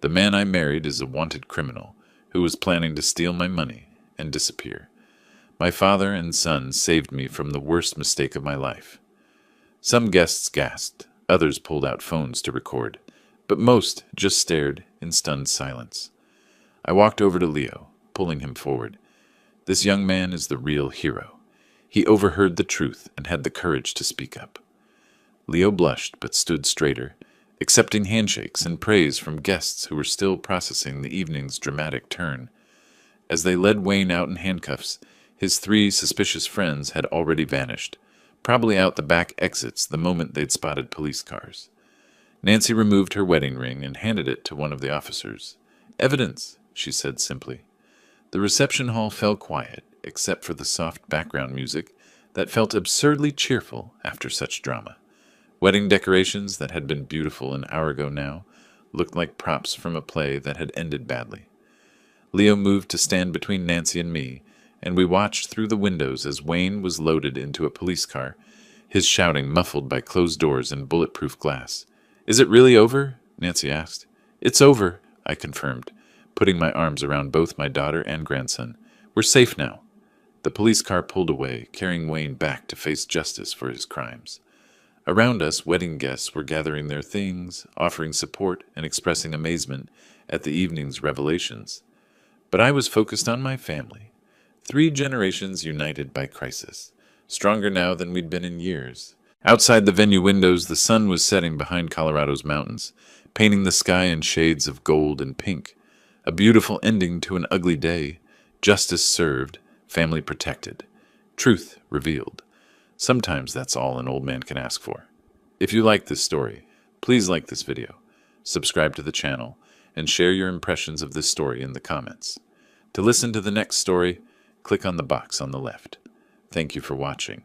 The man I married is a wanted criminal who was planning to steal my money and disappear. My father and son saved me from the worst mistake of my life. Some guests gasped, others pulled out phones to record, but most just stared in stunned silence. I walked over to Leo, pulling him forward. This young man is the real hero. He overheard the truth and had the courage to speak up. Leo blushed but stood straighter, accepting handshakes and praise from guests who were still processing the evening's dramatic turn. As they led Wayne out in handcuffs, his 3 suspicious friends had already vanished, probably out the back exits the moment they'd spotted police cars. Nancy removed her wedding ring and handed it to one of the officers. Evidence, she said simply. The reception hall fell quiet, except for the soft background music that felt absurdly cheerful after such drama. Wedding decorations that had been beautiful an hour ago now looked like props from a play that had ended badly. Leo moved to stand between Nancy and me, and we watched through the windows as Wayne was loaded into a police car, his shouting muffled by closed doors and bulletproof glass. Is it really over? Nancy asked. It's over, I confirmed, putting my arms around both my daughter and grandson. We're safe now. The police car pulled away, carrying Wayne back to face justice for his crimes. Around us, wedding guests were gathering their things, offering support and expressing amazement at the evening's revelations. But I was focused on my family. 3 generations united by crisis, stronger now than we'd been in years. Outside the venue windows, the sun was setting behind Colorado's mountains, painting the sky in shades of gold and pink. A beautiful ending to an ugly day. Justice served, family protected, truth revealed. Sometimes that's all an old man can ask for. If you like this story, please like this video, subscribe to the channel, and share your impressions of this story in the comments. To listen to the next story, click on the box on the left. Thank you for watching.